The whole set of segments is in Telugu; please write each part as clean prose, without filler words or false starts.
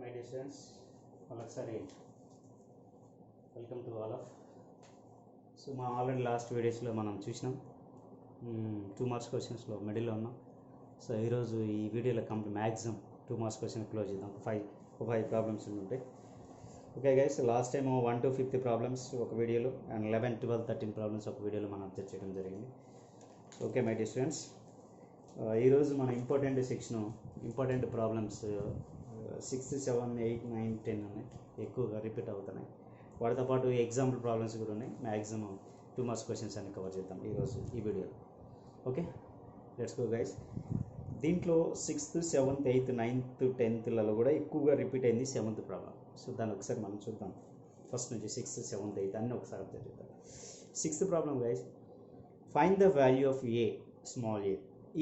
my dear students, ఒకసారి welcome to all of. So మనం ఆల్రెడీ లాస్ట్ వీడియోస్లో మనం చూసినాం 2 మార్క్స్ క్వశ్చన్స్లో మిడిల్లో ఉన్నాం. సో ఈరోజు ఈ వీడియోలో మ్యాక్సిమం 2 మార్క్స్ క్వశ్చన్ క్లోజ్ చేద్దాం. ఫైవ్ ప్రాబ్లమ్స్ ఉంటాయి. Okay guys, last time 1 to 5 problems ఒక వీడియోలో అండ్ 11, 12, 13 ప్రాబ్లమ్స్ ఒక వీడియోలో మనం అప్డేట్ చేయడం జరిగింది. ఓకే మై డియర్ స్టూడెంట్స్, ఈరోజు మన ఇంపార్టెంట్ ప్రాబ్లమ్స్ 6, 7, 8, 9, 10 ఉన్నాయి, ఎక్కువగా రిపీట్ అవుతున్నాయి. వాటితో పాటు ఎగ్జాంపుల్ ప్రాబ్లమ్స్ కూడా ఉన్నాయి. మ్యాక్సిమం 2 మార్క్స్ క్వశ్చన్స్ అన్ని కవర్ చేద్దాం ఈరోజు ఈ వీడియోలో. Okay, let's go guys. దీంట్లో 6th, 7th, 8th, 9th, 10thలలో కూడా ఎక్కువగా రిపీట్ అయింది 7th ప్రాబ్లం. సో దాన్ని ఒకసారి మనం చూద్దాం. ఫస్ట్ నుంచి 6th, 7th, 8th అన్నీ ఒకసారి అర్థం చేద్దాం. 6th problem guys, find the value of a small A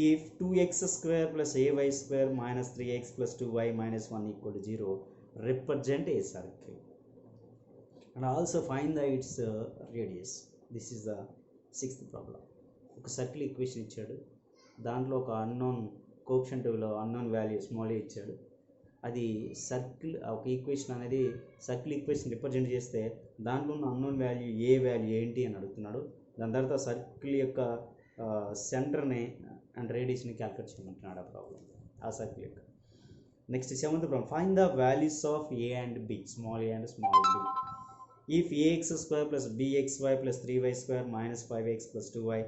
if 2x square plus ay square minus 3x plus 2y minus 1 equal to 0 represent a circle, and also find the its radius. This is the 6th problem. ఒక సర్కిల్ ఈక్వేషన్ ఇచ్చాడు, దాంట్లో ఒక అన్నోన్ కోఎఫిషియంట్ విలువ అన్నోన్ వాల్యూ స్మాల్ ఏ ఇచ్చాడు. అది సర్కిల్ ఒక ఈక్వేషన్ అనేది సర్కిల్ ఈక్వేషన్ రిప్రజెంట్ చేస్తే దాంట్లో ఉన్న అన్నోన్ వాల్యూ ఏ వాల్యూ ఏంటి అని అడుగుతున్నాడు. దాని తర్వాత సర్కిల్ యొక్క సెంటర్ని అండ్ రేడియస్ని క్యాల్కులేట్ చేయమంటున్నాడు ఆ ప్రాబ్లం, ఆ సర్కిల్ యొక్క. Next 7th problem, find the values of A and B, small A and small B. If a x square plus b x y plus 3y square minus 5x plus 2y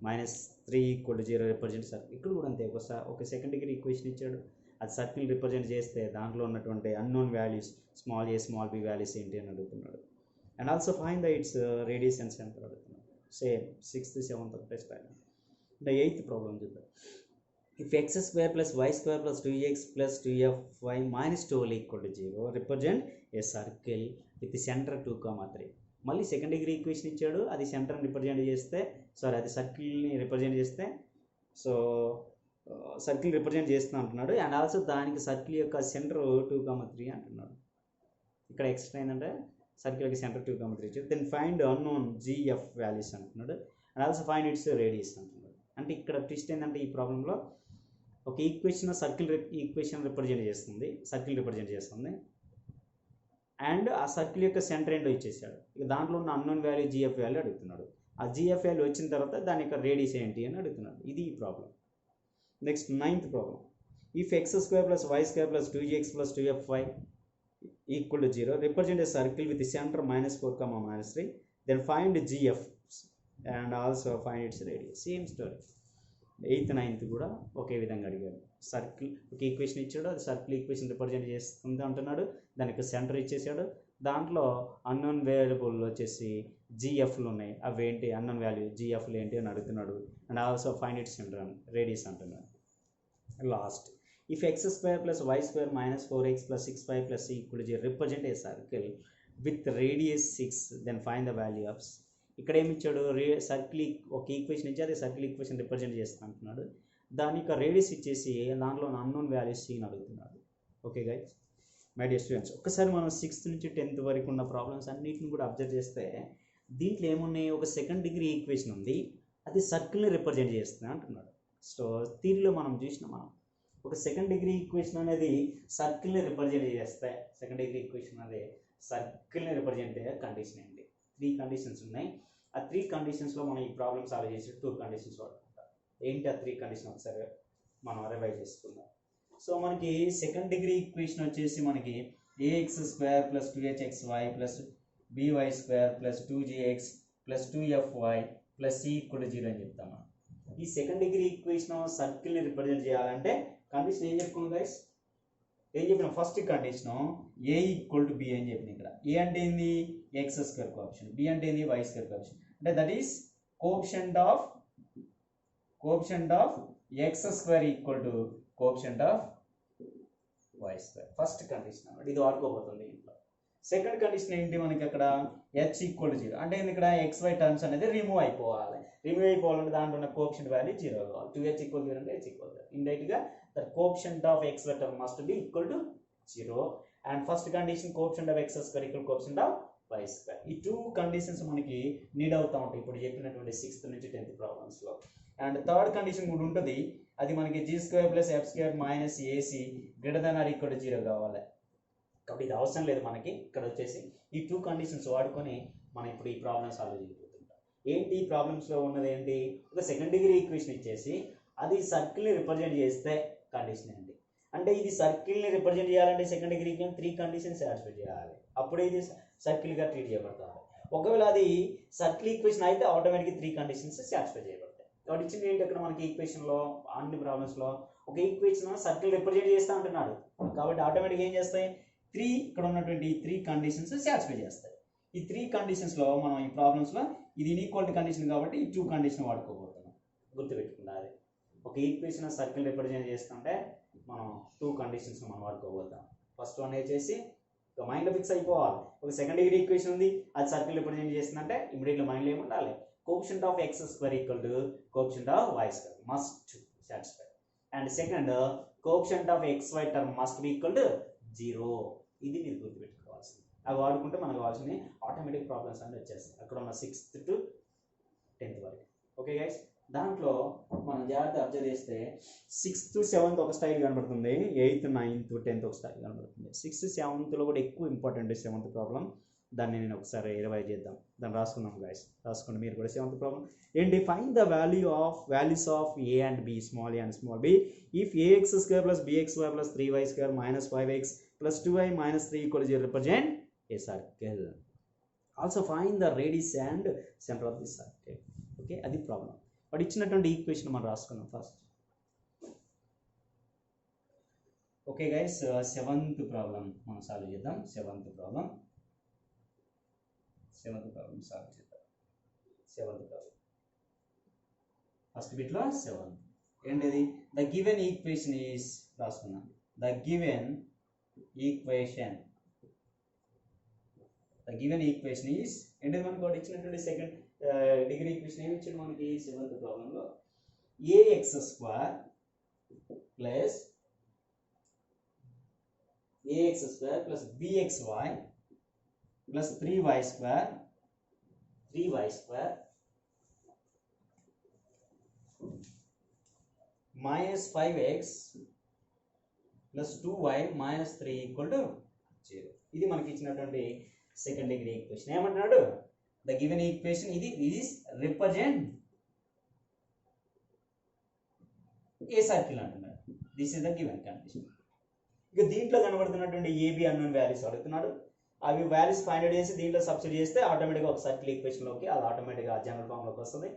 minus 3 equal to 0 represent circle. ఇక్కడ కూడా అంతే, ఒక సెకండ్ డిగ్రీ ఈక్వేషన్ ఇచ్చాడు, అది సర్కిల్ రిప్రజెంట్ చేస్తే దాంట్లో ఉన్నటువంటి unknown values small A small B values ఏంటి అని అడుగుతున్నాడు. And also find the its radius and center అడుగుతున్నాడు. సేమ్ 6th, 7th ఒకటే స్టైల్. The 8th problem చూద్దాం. If x square plus y square plus 2x plus 2fy minus 12 equal to 0 represent a circle with center 2, 3. మళ్ళీ సెకండ్ డిగ్రీ ఈక్వేషన్ ఇచ్చాడు, అది సెంటర్ని రిప్రజెంట్ చేస్తే అది సర్కిల్ని రిప్రజెంట్ చేస్తే సర్కిల్ రిప్రజెంట్ చేస్తున్నా అంటున్నాడు. అండ్ ఆల్సో దానికి సర్కిల్ యొక్క సెంటర్ 2, 3 అంటున్నాడు. ఇక్కడ ఎక్స్ట్రా ఏంటంటే సర్కిల్ యొక్క సెంటర్ 2, 3 ఇచ్చాడు. Then find unknown g f values అంటున్నాడు. And also find its radius అంటున్నాడు. అంటే ఇక్కడ ట్విస్ట్ ఏంటంటే ఈ ప్రాబ్లంలో ఒక ఈక్వేషన్ ఈక్వేషన్ రిప్రజెంట్ చేస్తుంది అండ్ ఆ సర్కిల్ యొక్క సెంటర్ ఏంటో ఇచ్చేసాడు. ఇక దాంట్లో ఉన్న అన్నోన్ వాల్యూ జిఎఫ్ వాల్యూ అడుగుతున్నాడు. ఆ జిఎఫ్ వాల్యూ వచ్చిన తర్వాత దాని యొక్క రేడియస్ ఏంటి అని అడుగుతున్నాడు. ఇది ఈ problem. Next 9th problem, if X square plus why square plus 2x plus 2fy equal to 0 represent A circle with center -4, -3. Then find G F and also find its radius. Same story. 8th, 9th కూడా ఒకే విధంగా అడిగాడు. సర్కిల్ ఒక ఈక్వేషన్ ఇచ్చాడు, అది సర్కిల్ ఈక్వేషన్ రిప్రజెంట్ చేస్తుంది అంటున్నాడు. దానికి సెంటర్ ఇచ్చేసాడు, దాంట్లో అన్నోన్ వేరియబుల్ వచ్చేసి జిఎఫ్లు ఉన్నాయి, అవి ఏంటి అన్నోన్ వాల్యూ జిఎఫ్లు ఏంటి అని అడుగుతున్నాడు. And also find its centre radius అంటున్నాడు. Last, if X square plus why square minus 4x plus 6y plus equal 0 represent A circle with radius 6, then find the value of. ఇక్కడ ఏమి ఇచ్చాడు, సర్కిల్ ఒక ఈక్వేషన్ ఇచ్చి అదే సర్కిల్ ఈక్వేషన్ రిప్రజెంట్ చేస్తా అంటున్నాడు. దాని యొక్క రేడియస్ ఇచ్చేసి దాంట్లో అన్నోన్ వాల్యూస్ సీన్ అడుగుతున్నాడు. Okay guys, my dear students, ఒక్కసారి మనం 6th నుంచి 10th వరకు ఉన్న ప్రాబ్లమ్స్ అన్నిటిని కూడా అబ్జర్వ్ చేస్తే దీంట్లో ఏమున్నాయి, ఒక సెకండ్ డిగ్రీ ఈక్వేషన్ ఉంది, అది సర్కిల్ని రిప్రజెంట్ చేస్తుంది అంటున్నాడు. సో థియరీలో మనం ఒక సెకండ్ డిగ్రీ ఈక్వేషన్ అనేది సర్కిల్ని రిప్రజెంట్ చేస్తే సెకండ్ డిగ్రీ ఈక్వేషన్ అనేది సర్కిల్ని రిప్రజెంట్ అయ్యే కండిషన్ ఏంటి? 3 కండిషన్స్ ఉన్నాయి. ఆ 3 కండిషన్స్లో మనం ఈ ప్రాబ్లమ్ సాల్వ్ చేసి 2 కండిషన్స్ వాడుకుంటాం. ఏంటి ఆ 3 కండిషన్ ఒకసారి మనం రివైజ్ చేసుకుందాం. సో మనకి సెకండ్ డిగ్రీ ఈక్వేషన్ వచ్చేసి మనకి ax square plus 2hxy plus by square plus 2gx plus 2fy plus c equal 0 అని చెప్తాం. ఈ సెకండ్ డిగ్రీ ఈక్వేషన్ సర్కిల్ని రిప్రజెంట్ చేయాలంటే కండిషన్ ఏం చెప్పుకున్నాం గైస్? ఏం చెప్పిన first condition A equal to be అని చెప్పిన. ఇక్కడ ఏ అంటే ఏంది, ఎక్స్ స్క్వేర్ కోఎఫిషియంట్, బి అంటే ఏంది, వై స్క్వేర్ కోఎఫిషియంట్. అంటే that is coefficient of X square equal to coefficient of Y square. First condition అన్నమాట, ఇది వాడుకోబోతుంది ఇంట్లో. సెకండ్ కండిషన్ ఏంటి మనకి అక్కడ, హెచ్ ఈక్వల్ టు 0 అంటే ఇక్కడ XY టర్మ్స్ అనేది రిమూవ్ అయిపోవాలంటే దాంట్లో ఉన్న కోఎఫిషియంట్ వాల్యూ 0 కావాలి. 2h ఈక్వల్ 0 అంటే h ఈక్వల్ 0. ఇండైరెక్ట్గా the coefficient of x vector must be equal to 0. and first condition coefficient of x square equal coefficient of y square. ఈ 2 కండిషన్స్ మనకి నీడ్ అవుతా ఉంటాయి ఇప్పుడు చెప్పినటువంటి 6th నుంచి 10th ప్రాబ్లమ్స్ లో. అండ్ థర్డ్ కండిషన్ కూడా ఉంటుంది, అది మనకి g² + f² - ac greater than or equal to 0 కావాలి. కాబట్టి ఇది అవసరం లేదు మనకి. ఇక్కడ వచ్చేసి ఈ 2 కండిషన్స్ వాడుకొని మనం ఇప్పుడు ఈ ప్రాబ్లమ్ సాల్వ్ చేయబోతుంటాం. ఏంటి ఈ ప్రాబ్లమ్స్లో ఉన్నది ఏంటి, ఒక సెకండ్ డిగ్రీ ఈక్వేషన్ ఇచ్చేసి అది సర్కిల్ని రిప్రజెంట్ చేస్తే కండిషన్ ఏంటి అంటే, ఇది సర్కిల్ని రిప్రజెంట్ చేయాలంటే second degree equation 3 conditions satisfy చేయాలి, అప్పుడే ఇది సర్కిల్గా ట్రీట్ చేయబడుతుంది. ఒకవేళ అది సర్కిల్ ఈక్వేషన్ అయితే ఆటోమేటిక్గా 3 కండిషన్స్ సాటిస్ఫై చేయబడతాయి. కాబట్టి ఇచ్చింది ఏంటి అక్కడ మనకి ఈక్వేషన్లో అన్ని ప్రాబ్లమ్స్లో ఒక ఈక్వేషన్ సర్కిల్ రిప్రజెంట్ చేస్తూ అంటున్నాడు. కాబట్టి ఆటోమేటిక్గా ఏం చేస్తాయి, 3 ఇక్కడ ఉన్నటువంటి 3 కండిషన్స్ సాటిస్ఫై చేస్తాయి. ఈ 3 కండిషన్స్లో మనం ఈ ప్రాబ్లమ్స్లో ఇది ఇన్ఈక్వాలిటీ కండిషన్ కాబట్టి ఈ 2 కండిషన్ వాడుకోబోతున్నాం. గుర్తుపెట్టుకుంటారు, ఒక ఈక్వేషన్ సర్కిల్ రిప్రజెంట్ చేస్తుంటే మనం 2 కండిషన్స్ మనం వాడుకోబోతాం. ఫస్ట్ వన్ వచ్చేసి ఇక మైండ్లో ఫిక్స్ అయిపోవాలి, ఒక సెకండ్ డిగ్రీ ఈక్వేషన్ ఉంది అది సర్కిల్ రిప్రజెంట్ చేస్తుందంటే ఇమీడియట్గా మైండ్లో ఏమి ఉండాలి, coefficient of x square equal to coefficient of y square must satisfy. And second coefficient of xy term must be equal to 0. ఇది మీరు గుర్తుపెట్టుకోవాల్సింది. అవి వాడుకుంటే మనకు కావాల్సిన ఆటోమేటిక్ ప్రాబ్లమ్స్ అన్నీ వచ్చేస్తాయి అక్కడ ఉన్న 6th to 10th వరకు. ఓకే గైస్, దాంట్లో మనం జాగ్రత్త అబ్జర్వ్ చేస్తే 6th to 7th ఒక స్టైల్ కనబడుతుంది, 8th 9th 10th ఒక స్టైల్ కనబడుతుంది. 6th 7thలో కూడా ఎక్కువ ఇంపార్టెంట్ 7th ప్రాబ్లం. దాన్ని నేను ఒకసారి రివైజ్ చేద్దాం, దాన్ని రాసుకుందాం గైస్. రాసుకోండి మీరు కూడా 7th ప్రాబ్లం ఏంటి, find the values of a and b, small a and small b, if ax square plus bxy plus 3y square minus 5x plus 2y minus 3 equal 0 represent a circle. Also find the radius and centre of the circle. Okay, అది ప్రాబ్లం. వాడు ఇచ్చినటువంటి ఈక్వేషన్ మనం రాసుకున్నాం first. Okay guys, 7th problem మనం సాల్వ్ చేద్దాం. 7th ప్రాబ్లం సాల్వ్ చేద్దాం. 7th ప్రాబ్లం ఫస్ట్ బిట్లో 7 ఏంటిది, ద గివెన్ ఈక్వేషన్ ఈస్ రాసుకున్నాం. ద గివెన్ ఈక్వేషన్ ఈస్ ఏంటిది, మనకు వాడు ఇచ్చినటువంటి సెకండ్ డిగ్రీ ఈక్వేషన్ ఏమి ఇచ్చాడు మనకి 7th ప్రాబ్లంలో, ax square plus bxy plus 3y square minus 5x plus 2y minus 3 equal to 0. ఇది మనకి ఇచ్చినటువంటి సెకండ్ డిగ్రీ ఈక్వేషన్. ఏమంటున్నాడు, ద గివెన్ ఈక్వేషన్ ఇది ఈస్ రిప్రజెంట్ ఏ సర్కిల్ అంటున్నాడు. This is the given condition. ఇక దీంట్లో కనబడుతున్నటువంటి ఏబి అన్నోన్ వాల్యూస్ అడుగుతున్నాడు. అవి వాల్యూస్ ఫైండ్ అవుట్ చేసి దీంట్లో సబ్స్టిట్యూట్ చేస్తే ఆటోమేటిక్గా ఒక సర్కిల్ ఈక్వేషన్లోకి అది ఆటోమేటిక్గా జనరల్ ఫామ్లోకి వస్తుంది.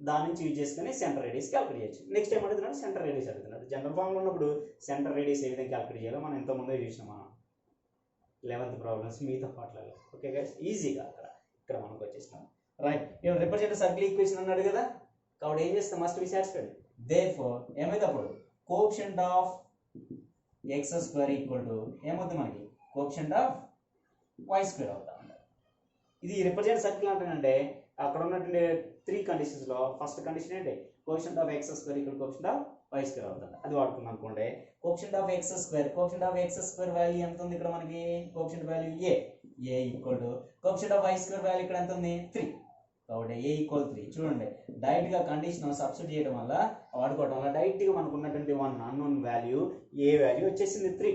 దాని నుంచి యూజ్ చేసుకుని సెంటర్ రేడియస్ క్యాలిక్యులేట్ చేయొచ్చు. నెక్స్ట్ ఏం అడుగుతున్నాడు, సెంటర్ రేడియస్ అడుగుతున్నాడు. జనరల్ ఫామ్లో ఉన్నప్పుడు సెంటర్ రేడియస్ ఏ విధంగా క్యాలిక్యులేట్ చేయాలో మనం ఇంతకుముందే చూసినాం మనం 11th ప్రాబ్లమ్స్ మీతో పాటలలో. ఓకే గైస్, ఈజీగా ఇక్కడ మనకు వచ్చేసినాం. రైట్, ఏం రిప్రజెంట్ సర్కిల్ ఈక్వేషన్ అన్నాడు కదా, కాబట్టి ఏం చేస్తాం, మస్ట్ బి సాటిస్ఫైడ్. దేర్ఫోర్ ఏమైతే అప్పుడు coefficient of x square equal to ఏమవుతుంది మనకి కోఎఫిషియంట్ ఆఫ్ y స్క్వేర్ అవుతా ఉంటాయి. ఇది రిప్రజెంట్ సర్కిల్ అంటానంటే అక్కడ ఉన్నటువంటి 3 కండిషన్స్లో ఫస్ట్ కండిషన్ ఏంటి, coefficient of x square equal coefficient of y square అవుతుంది. అది వాడుకున్నాం అనుకోండి. Coefficient of x square value ఎంత ఉంది ఇక్కడ మనకి, coefficient value a equal to coefficient of y square value ఇక్కడ ఎంత ఉంది 3. కాబట్టి a ఈక్వల్ 3. చూడండి, డైరెక్ట్గా కండిషన్ సబ్స్టిట్యూట్ చేయడం వల్ల వాడుకోవడం వల్ల డైరెక్ట్గా మనకు ఉన్నటువంటి 1 అన్నోన్ వాల్యూ ఏ వాల్యూ వచ్చేసింది 3.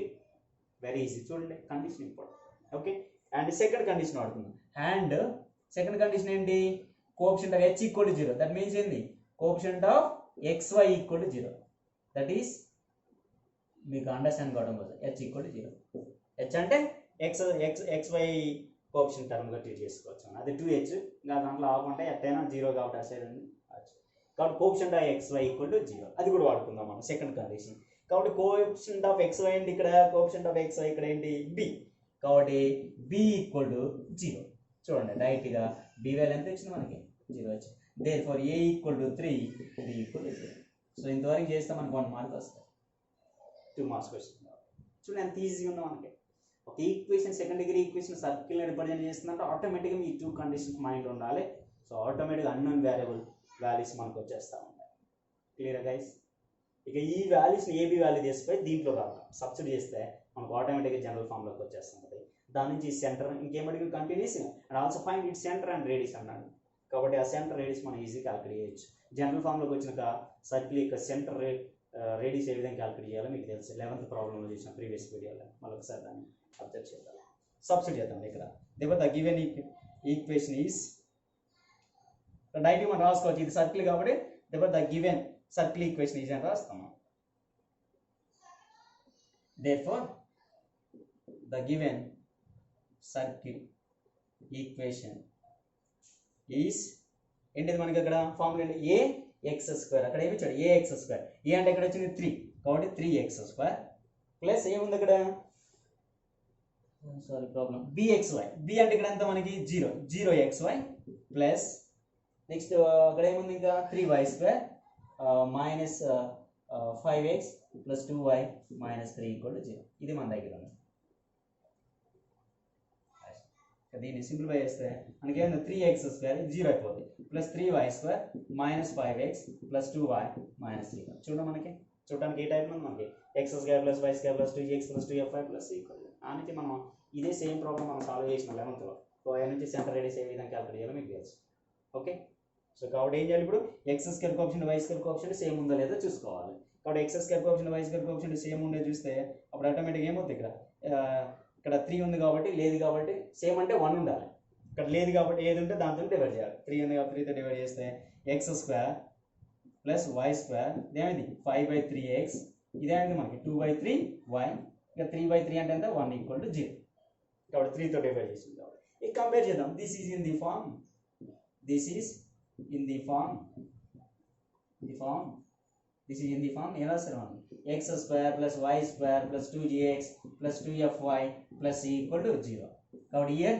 Very easy. చూడండి, condition important. Okay, and second condition వాడుకుందాం. అండ్ సెకండ్ కండిషన్ ఏంటి, coefficient of h equal to 0. That means ఏంది, coefficient of xy equal to 0. That is మీకు అండర్స్టాండ్ కావడం కోసం h ఈక్వల్ టు 0. h అంటే xy కోఎఫిషియంట్ టర్మ్గా ట్రీట్ చేసుకోవచ్చు. అది 2h, ఇంకా దాంట్లో ఆపంటే ఎట్టైనా 0 కాబట్టి అటు సైడ్ ఉంది. కాబట్టి coefficient of xy equal to 0 అది కూడా వాడుకుందాం మనం సెకండ్ కండిషన్. కాబట్టి కోఎఫిషియంట్ ఆఫ్ xy ఏంటి ఇక్కడ, కోఎఫిషియంట్ ఆఫ్ xy ఇక్కడ ఏంటి b. కాబట్టి b ఈక్వల్ టు 0. చూడండి, డైరెక్ట్గా b వాల్యూ ఎంత వచ్చింది మనకి 0 వచ్చింది. Therefore a equal to 3, b equal to 0. So ఇంతవరకు చేస్తే మనకు 1 మార్క్ వస్తుంది. 2 మార్క్స్ క్వశ్చన్. చూడండి ఎంత ఈజీగా ఉందో మనకి. ఒక ఈక్వేషన్ సెకండ్ డిగ్రీ ఈక్వేషన్ సర్కిల్ని రిప్రజెంట్ చేస్తుందంటే ఆటోమేటిక్గా ఈ 2 కండిషన్స్ మైండ్ ఉండాలి. సో ఆటోమేటిక్గా అన్నోన్ వాల్యూస్ మనకు వచ్చేస్తూ ఉంటాయి. Clear guys. ఇక ఈ వాల్యూస్ని ఏబీ వాల్యూ చేసిపోయి దీంట్లో రావాలి, సబ్స్టిట్యూట్ చేస్తే మనకు ఆటోమేటిక్గా జనరల్ ఫామ్లోకి వచ్చేస్తుంది. దాని నుంచి సెంటర్ ఇంకేమడికి continues and also find it centre and radius అన్నాడు. కాబట్టి ఆ సెంటర్ రేడియస్ మనం ఈజీ క్యాలిక్యులేట్ చేయొచ్చు. జనరల్ ఫామ్లోకి వచ్చినాక సర్కిల్ యొక్క సెంటర్ రేడియస్ ఏ విధంగా క్యాలిక్యులేట్ చేయాలో మీకు తెలుసు 11th ప్రాబ్లంలో చేసిన ప్రీవియస్ వీడియోలో మళ్ళీ ఒకసారి దాన్ని అబ్జర్వ్ చేద్దాం. సబ్స్టిట్యూట్ చేద్దాం ఇక్కడ. Whatever the given equation is డైరెక్ట్గా మనం రాసుకోవచ్చు, ఇది సర్కిల్ కాబట్టి whatever the given circle equation is అని రాస్తాము. therefore the given circle equation is ఏంటిది మనకి అక్కడ ఫార్ములా ఏంటి ఏ ఎక్స్ స్క్వేర్, అక్కడ ఏమి ఇచ్చాడు ఏ ఎక్స్ స్క్వేర్, ఏ అంటే ఇక్కడ వచ్చింది 3 కాబట్టి 3x స్క్వేర్ ప్లస్ ఏముంది అక్కడ సారీ ప్రాబ్లం bxy, b అంటే ఇక్కడ ఎంత మనకి 0xy ప్లస్ నెక్స్ట్ అక్కడ ఏముంది ఇంకా 3y square minus 5x plus 2y minus 3 equal to 0. ఇది మన దగ్గర ఉంది. దీన్ని సింప్లిఫై చేస్తే మనకి ఏమైంది 3x స్క్వేర్ 0 అయిపోతుంది plus 3y square minus 5x plus 2y minus 3. చూడండి మనకి చూడడానికి ఏ టైప్ ఉంది మనకి x square plus y square plus 2x plus 2fy plus equal. ఆ నుంచి మనం ఇదే సేమ్ ప్రాబ్లం మనం సాల్వ్ చేసిన 11th లో. సో ఆ నుంచి సెంటర్ రేడియస్ ఏ విధంగా క్యాలిక్యులేట్ చేయాలో మీకు తెలుసు. ఓకే, సో కాబట్టి ఏం చేయాలి ఇప్పుడు X square coefficient Y square coefficient same ఉందో లేదో చూసుకోవాలి. కాబట్టి X square coefficient Y square coefficient same ఉండే చూస్తే అప్పుడు ఆటోమేటిక్గా ఏమవుతుంది ఇక్కడ 3 ఉంది కాబట్టి లేదు కాబట్టి సేమ్ అంటే 1 ఉండాలి. ఇక్కడ లేదు కాబట్టి ఏది ఉంటే దాంతో డివైడ్ చేయాలి. 3 ఉంది కాబట్టి 3తో డివైడ్ చేస్తే x square plus why square ఇదేమైంది 5/3x, ఇదేమైంది మనకి 2/3y, ఇక 3/3 అంటే ఎంత 1 ఈక్వల్ టు 0. కాబట్టి 3తో డివైడ్ చేసింది కాబట్టి ఇక కంపేర్ చేద్దాం. This is in the form ఎలా వస్తారు మనం X square plus why square plus 2gx plus 2fy plus equal to 0. కాబట్టి ఇయర్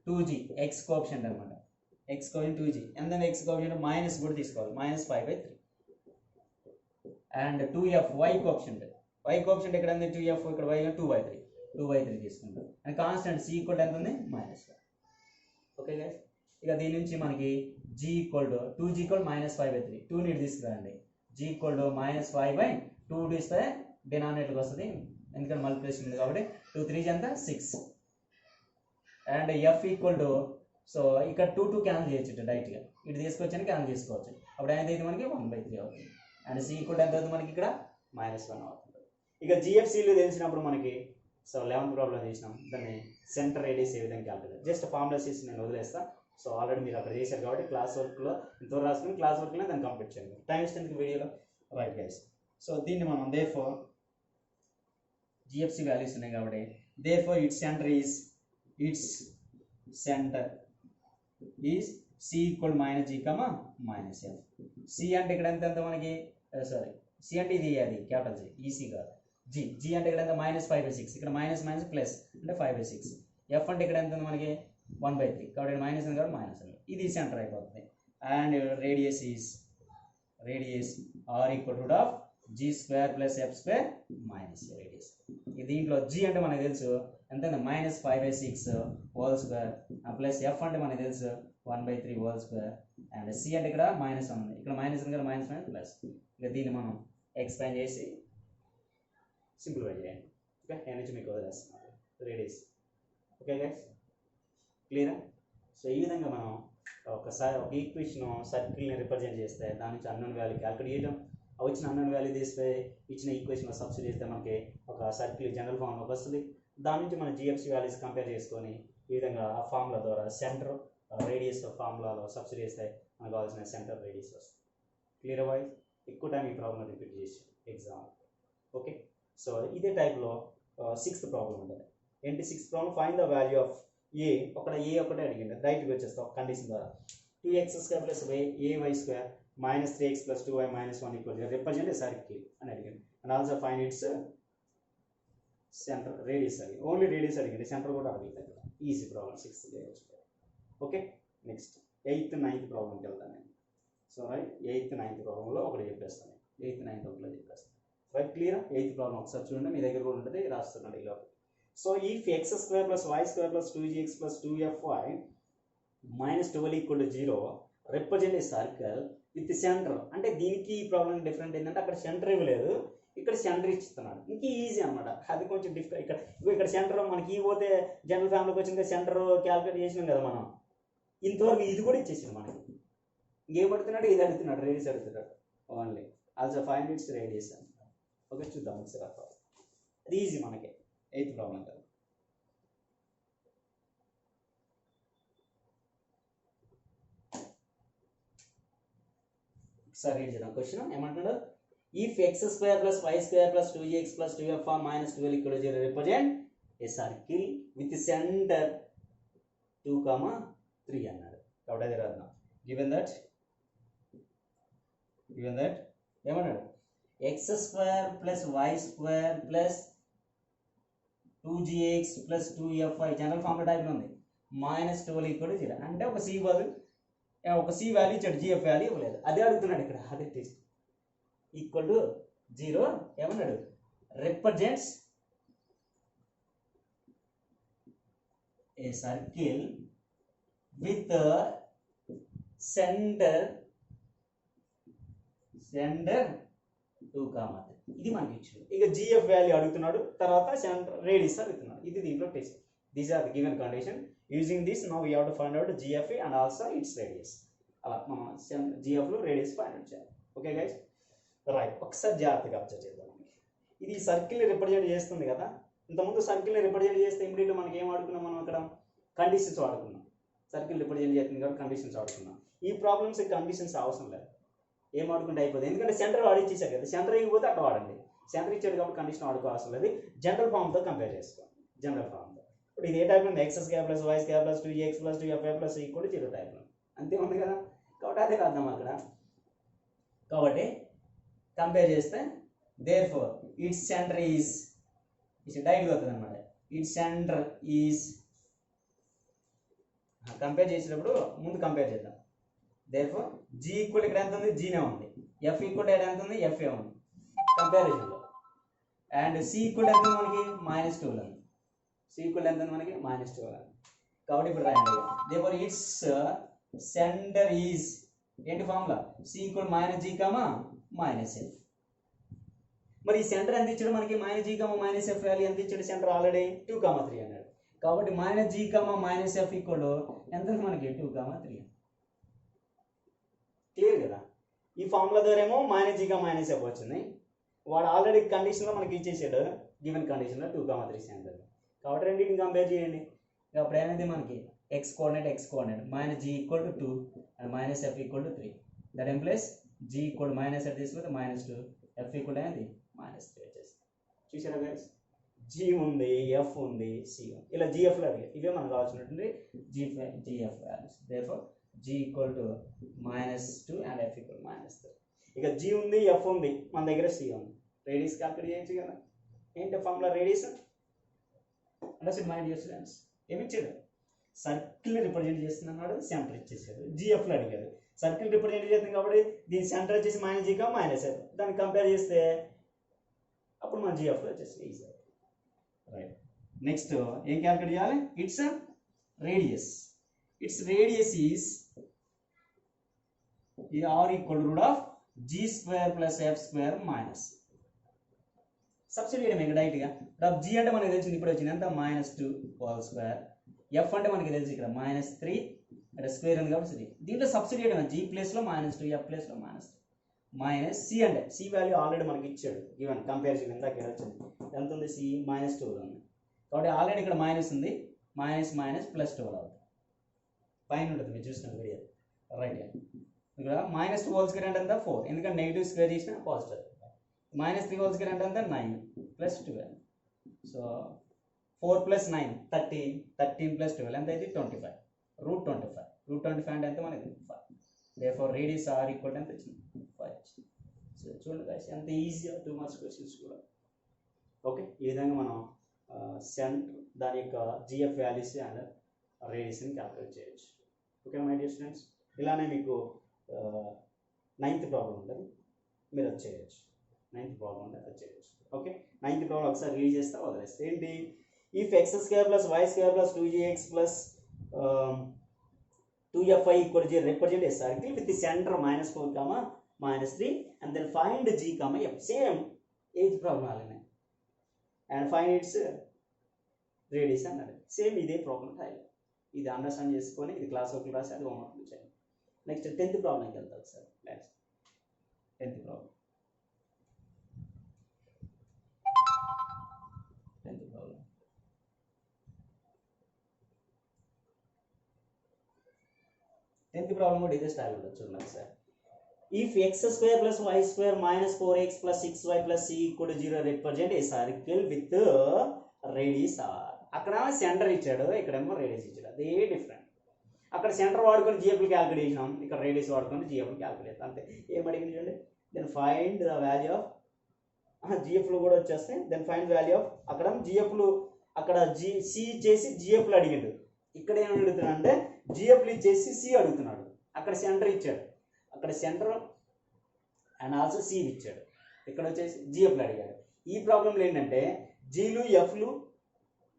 2g ఎక్స్ కోఎఫిషియంట్ అనమాట, X coefficient 2g and then X coefficient minus కూడా తీసుకోవాలి minus 5/3 and 2f y coefficient ఇక్కడ ఉంది 2f, ఇక్కడ y 2/3 తీసుకుంటాం అండ్ కాన్స్టెంట్ c ఈక్వల్ ఎంత ఉంది -1. ఓకే గైస్, ఇక దీని నుంచి మనకి g equal to 2g equal -5/3 2 ని తీసుకురండి g ఈక్వల్ టు -5/2 ఇస్తే డినామినేటర్కి వస్తుంది ఎందుకంటే మల్టిప్లికేషన్ ఉంది కాబట్టి 2 3 ఎంత 6 and f equal to so ఇక్కడ 2 క్యాన్సిల్ చేయొచ్చు డైరెక్ట్గా, ఇటు తీసుకొచ్చాను క్యాన్సిల్ చేసుకోవచ్చు. అప్పుడు ఎంత అయితే మనకి 1/3 అవుతుంది అండ్ c ఈక్వల్ ఎంత అవుతుంది మనకి ఇక్కడ -1 అవుతుంది. ఇక జిఎఫ్సీలు తెలిసినప్పుడు మనకి సో 11th ప్రాబ్లం చేసినాం, దాన్ని సెంటర్ రేడియస్ ఏ విధంగా క్యాలిక్యులేట్ జస్ట్ ఫార్ములాస్ నేను వదిలేస్తాను. సో ఆల్రెడీ మీరు అక్కడ చేశారు కాబట్టి క్లాస్ వర్క్లో ఇంత రాసుకుని క్లాస్ వర్క్లో దాన్ని కంప్లీట్ చేయండి. టైం ఇస్తుంది వీడియోలో రైట్ గైస్. సో దీన్ని మనం దేర్ఫోర్ జిఎఫ్సి వాల్యూస్ ఉన్నాయి కాబట్టి therefore its center is C equal -g, -f. C అంటే ఇక్కడ ఎంత మనకి సారీ సి అంటే ఇది అది క్యాపిటల్ సి, ఈసీ కాదు జీ అంటే ఇక్కడ ఎంత -5/6, ఇక్కడ మైనస్ ప్లస్ అంటే 5/6. ఎఫ్ అంటే ఇక్కడ ఎంత మనకి 1/3 కాబట్టి మైనస్ ఉంది కాబట్టి -1. ఇది సెంటర్ అయిపోతుంది and radius R equal to g square plus F square minus radius. దీంట్లో g అంటే మనకు తెలుసు ఎంత -5/6 హోల్ స్క్వేర్ ప్లస్ ఎఫ్ అంటే మనకు తెలుసు 1/3 హోల్ స్క్వేర్ అండ్ c అంటే ఇక్కడ -1 ఉంది, ఇక్కడ మైనస్ ఉంది కదా -1 ప్లస్. ఇక దీన్ని మనం ఎక్స్పాండ్ చేసి సింప్లిఫై చేయండి. ఓకే, నేను నుంచి మీకు వదిలేస్తున్నాను రేడియస్. ఓకే గైస్, క్లియరా? సో ఈ విధంగా మనం ఒకసారి ఒక ఈక్వేషన్ సర్కిల్ని రిప్రజెంట్ చేస్తే దాని నుంచి అన్నోన్ వాల్యూ క్యాలిక్యులేట్ చేయడం, వచ్చిన అన్నోన్ వాల్యూ తీస్తే ఇచ్చిన ఈక్వేషన్ సబ్స్టిట్యూట్ చేస్తే మనకి ఒక సర్కిల్ జనరల్ ఫార్మ్లోకి వస్తుంది. దాని నుంచి మనం జిఎఫ్సి వాల్యూస్ కంపేర్ చేసుకొని ఈ విధంగా ఆ ఫార్ములా ద్వారా సెంటర్ రేడియస్ ఫార్ములాలో సబ్స్టిట్యూట్ చేస్తే మనకు కావాల్సిన సెంటర్ రేడియస్ వస్తుంది. క్లియర్ వైజ్ ఎక్కువ టైం ఈ ప్రాబ్లం రిపీట్ చేసి ఎగ్జామ్. ఓకే, సో ఇదే టైప్లో 6th ప్రాబ్లం ఉంటుంది. ఏంటి 6th problem find the value of A. ఒకటే అడిగింది, రైట్కి వచ్చేస్తాం ఒక కండిషన్ ద్వారా 2x square plus ay square -3x plus 2y -1 equal represent circle అని అడిగింది. And also find its centre radius అడిగింది, ఓన్లీ రేడియస్ అడిగింది, సెంటర్ కూడా అడిగింది. Easy problem 6th day. Okay, next 8th 9th ప్రాబ్లంకి వెళ్తాను నేను. సో రైట్ 8th 9th ప్రాబ్లంలో ఒకటి చెప్పేస్తాను, 8th 9th ఒకటిలో చెప్పేస్తాను. Right clear? 8th ప్రాబ్లం ఒకసారి చూడండి, మీ దగ్గర కూడా ఉంటుంది, రాస్తున్నాడు ఇలా. So if x square plus y square plus 2gx plus 2fy -12 equal to 0 represent A circle with centre. అంటే దీనికి ఈ ప్రాబ్లం డిఫరెంట్ ఏంటంటే అక్కడ సెంటర్ ఇవ్వలేదు, ఇక్కడ సెంటర్ ఇస్తున్నాడు. ఇంక ఈజీ అనమాట, అది కొంచెం డిఫరెంట్. ఇక్కడ సెంటర్ మనకి ఈ పోతే జనరల్ ఫ్యామిలీకి వచ్చింది సెంటర్ క్యాలిక్యులేట్ చేసినాం కదా మనం, ఇంతవరకు ఇది కూడా ఇచ్చేసింది మనకి. ఇంకేం పడుతున్నాడు, ఇది అడుగుతున్నాడు, రేడియస్ అడుగుతున్నాడు only. Also find its radius అంటున్నాడు. ఓకే, చూద్దాం ఒకసారి ప్రాబ్లం. అది ఈజీ మనకి 8th ప్రాబ్లం కదా. ఒకసారి రీడ్ చేద్దాం. క్వశ్చన్ ఏమంటున్నాడు, if x² plus y² plus 2x plus 2f minus 12 equal to 0 represent a circle with center 2, 3 అన్నాడు. కాబట్టి అది రాద్దాం. given that ఏమన్నాడు, x² plus y² plus 2gx plus 2fy general formula type ఉంది, minus 12 equal to 0 అంటే ఒక c బదులు ఒక c వాల్యూ ఇచ్చాడు, gf వాల్యూ ఇవ్వలేదు. అదే అడుగుతున్నాడు ఇక్కడ. అదే టెస్ట్ ఈక్వల్ టు 0 ఏమన్నాడు, represents A circle with centre 2, 3. ఇది మనకి ఇచ్చాడు. ఇక జిఎఫ్ వాల్యూ అడుగుతున్నాడు, తర్వాత సెంటర్ రేడియస్ అడుగుతున్నాడు. ఇది దీంట్లో test. These are the given condition. Using this now we have to find out G F and also its radius. అలా మనం జిఎఫ్లో రేడియస్ ఫైండ్ అవుట్ చేయాలి. Okay guys, right. ఒకసారి జాగ్రత్తగా అబ్జర్వ్ చేద్దాం. ఇది సర్కిల్ని రిప్రజెంట్ చేస్తుంది కదా. ఇంతకుముందు సర్కిల్ని రిప్రజెంట్ చేస్తే ఇమీడియట్గా మనకి ఏం వాడుకున్నాం, మనం అక్కడ కండిషన్స్ వాడుకున్నాం. సర్కిల్ రిప్రజెంట్ చేస్తుంది కాబట్టి కండిషన్స్ వాడుకున్నాం. ఈ ప్రాబ్లమ్స్ కండిషన్స్ అవసరం లేదు, ఏం వాడుకుంటే అయిపోతుంది. ఎందుకంటే సెంటర్ వాడి ఇచ్చేసారు కదా, సెంటర్ ఇవ్వకపోతే అక్కడ వాడండి. సెంటర్ ఇచ్చాడు కాబట్టి కండిషన్ వాడుకోవాల్సిన లేదు. జనరల్ ఫామ్తో కంపేర్ చేసుకోండి. జనరల్ ఫామ్తో ఇప్పుడు ఇది ఏ టైప్ ఉంది, x² plus y² plus 2x plus 2fy plus equal 0 type అంతే ఉంది కదా. కాబట్టి అదే రాద్దాం అక్కడ. కాబట్టి కంపేర్ చేస్తే therefore its center is డైరెక్ట్గా వస్తుంది అనమాట. its center is కంపేర్ చేసేటప్పుడు ముందు కంపేర్ చేద్దాం. therefore g ఈక్వల్ ఇక్కడ ఎంత ఉంది, జీనే ఉంది. f ఈక్వల్ ఎంత ఉంది, fa ఉంది కంపారిజన్లో. అండ్ c ఈక్వల్ ఎంత ఉంది మనకి, -12 ఉంది. c ఈక్వల్ ఎంత ఉంది మనకి, -12 ఉంది. కాబట్టి ఇప్పుడు రాయండి. therefore its center is ఏంటి formula, c equal -g, -f. మరి ఈ సెంటర్ ఎంత ఇచ్చాడు మనకి, -g, -f వాల్యూ ఎంత ఇచ్చాడు సెంటర్ ఆల్రెడీ 2, 3 అన్నాడు. కాబట్టి -g, -f ఈక్వల్ ఎంత మనకి 2, 3. క్లియర్ కదా. ఈ ఫార్ములా ద్వారా ఏమో -g, -f వచ్చింది. వాడు ఆల్రెడీ కండిషన్లో మనకి ఇచ్చేసాడు, గివెన్ కండిషన్లో 2, 3 సెంటర్. కాబట్టి రెండింటిని కంపేర్ చేయండి. అప్పుడు ఏమైంది మనకి x coordinate -g equal to 2 and -f equal to 3. That employees g equal minus at తీసుకుంటే -2, f ఈక్వల్ అనేది -3 వచ్చేసి. చూసారా గైస్, g ఉంది, f ఉంది, c ఉంది. ఇలా జిఎఫ్లో అడిగారు. ఇవే మనకు కావాల్సినటువంటి GF values. therefore g equal to -2 and f equal -3. ఇక g ఉంది, f ఉంది, మన దగ్గర c ఉంది. రేడియస్ క్యాల్కులేట్ చేయొచ్చు కదా. ఏంటి ఫార్ములా రేడియస్ అంటే మై డియర్ స్టూడెంట్స్ ఏమిచ్చాడు, సర్కిల్ రిప్రజెంట్ చేస్తుంది అన్నాడు, సెంటర్ ఇచ్చేసాడు. జిఎఫ్లో అడిగారు. సర్కిల్ రిప్రజెంట్ చేస్తుంది కాబట్టి దీని సెంటర్ వచ్చేసి -g, -f. దాన్ని కంపేర్ చేస్తే అప్పుడు మన జిఎఫ్లో వచ్చేసి ఈజీ. రైట్. నెక్స్ట్ ఏం క్యాల్కులేట్ చేయాలి, it's radius. It's radius is r equal to √g² plus f² minus substitute చేయడం ఇంకా డైరెక్ట్గా. g అంటే మనకి తెలిసింది, ఇప్పుడు వచ్చింది ఎంత, -2 హోల్ స్క్వేర్. f అంటే మనకి తెలుసు ఇక్కడ -3 అంటే స్క్వేర్ ఉంది కాబట్టి 3. దీంట్లో సబ్స్టిట్యూట్ చేయడం g ప్లేస్లో -2, f ప్లేస్లో -3 మైనస్ c అంటే c వాల్యూ ఆల్రెడీ మనకి ఇచ్చాడు. గివెన్ కంపారిజన్ ఇందాక వచ్చింది ఎంత ఉంది, c -12 ఉంది. కాబట్టి ఆల్రెడీ ఇక్కడ మైనస్ ఉంది, -12 అవుతుంది. పైన ఉంటుంది మీరు చూసిన వీడియో రైట్. ఇక్కడ -2 హోల్ స్క్వేర్ అంటే ఎంత 4, ఎందుకంటే నెగిటివ్ స్క్వేర్ చేసిన పాజిటివ్. -3 హోల్ స్క్వేర్ అంటే ఎంత 9 + 12. సో 4 + 9 13, 13 + 12 ఎంత అయితే 25, √25. √25 అంటే ఎంత మనకి 5. therefore రేడియస్ r ఈక్వల్ ఎంత వచ్చింది 5. సో చూడండి గైస్ ఎంత ఈజీగా 2 మార్క్స్ క్వశ్చన్స్ కూడా. ఓకే, ఈ విధంగా మనం సెంటర్ దాని యొక్క జిఎఫ్ వాల్యూస్ అండ్ రేడియస్ని క్యాల్కులేట్ చేయొచ్చు. ఓకే మై డియర్ స్టూడెంట్స్, ఇలానే మీకు 9th ప్రాబ్లం ఉంటుంది, మీరు అది చేయొచ్చు. 9th ప్రాబ్లం ఉంటుంది, అది చేయొచ్చు. ఓకే, 9th ప్రాబ్లం ఒకసారి రిలీజ్ చేస్తే వదిలేస్తే ఏంటి, if x² plus y² plus 2gx plus 2fy equal to 0 represent a circle with the center -4, -3 and then find g, f. Same age problem alene and find its radius అన్నది సేమ్ ఇదే ప్రాబ్లం టైప్. ఇది అండర్స్టాండ్ చేసుకొని ఇది క్లాస్ వర్క్ రాసి అది హోంవర్క్ చేయండి. నెక్స్ట్ 10th ప్రాబ్లంకి వెళ్తాం sir. Next 10th problem. 10th problem కూడా ఇదే స్టైల్ ఉంటుంది చూడండి sir. If x² + y² - 4x + 6y + c = 0 represent A circle with radius r. అక్కడ సెంటర్ ఇచ్చాడు, ఇక్కడేమో రేడియస్ ఇచ్చాడు, అదే డిఫరెంట్. అక్కడ సెంటర్ వాడుకొని జిఎఫ్లు క్యాలిక్యులేట్ చేసినాం, ఇక్కడ రేడియస్ వాడుకొని జిఎఫ్లు క్యాలిక్యులేట్ అంతే. ఏం అడిగింది చూడండి, then find the value of జిఎఫ్లు కూడా వచ్చేస్తాయి. దెన్ ఫైండ్ వాల్యూ ఆఫ్ అక్కడ జిఎఫ్లు, అక్కడ సి ఇచ్చేసి జిఎఫ్లు అడిగాడు. ఇక్కడ ఏం అడుగుతున్నాడు అంటే జిఎఫ్లు ఇచ్చేసి సి అడుగుతున్నాడు. అక్కడ సెంటర్ ఇచ్చాడు, అక్కడ సెంటర్ అండ్ ఆల్సో సి ఇచ్చాడు, ఇక్కడ వచ్చేసి జిఎఫ్లు అడిగాడు. ఈ ప్రాబ్లంలో ఏంటంటే జీలు ఎఫ్లు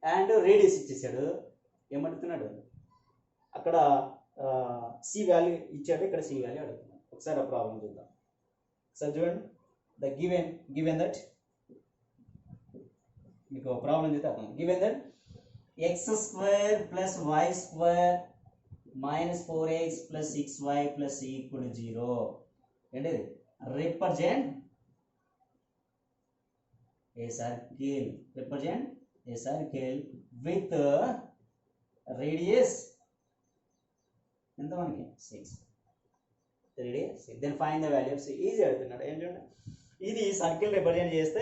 అండ్ రేడియస్ ఇచ్చేసాడు. ఏమడుగుతున్నాడు, అక్కడ సి వాల్యూ ఇచ్చాడు, ఇక్కడ సి వాల్యూ అడుగుతున్నాడు. ఒకసారి ఆ ప్రాబ్లం చూద్దాం. సార్ చూడండి, ద గివెన్ దట్ మీకు ప్రాబ్లం చూస్తే అర్థం. Given that x² + y² - 4x + 6y + c = 0 ఏంటిది, represent A circle, represent A circle with radius ఎంత మనకి 6, radius 6. Then find the value of c. Easy అడుగుతున్నాడు. ఏం చూడండి, ఇది సర్కిల్ రిప్రజెంట్ చేస్తే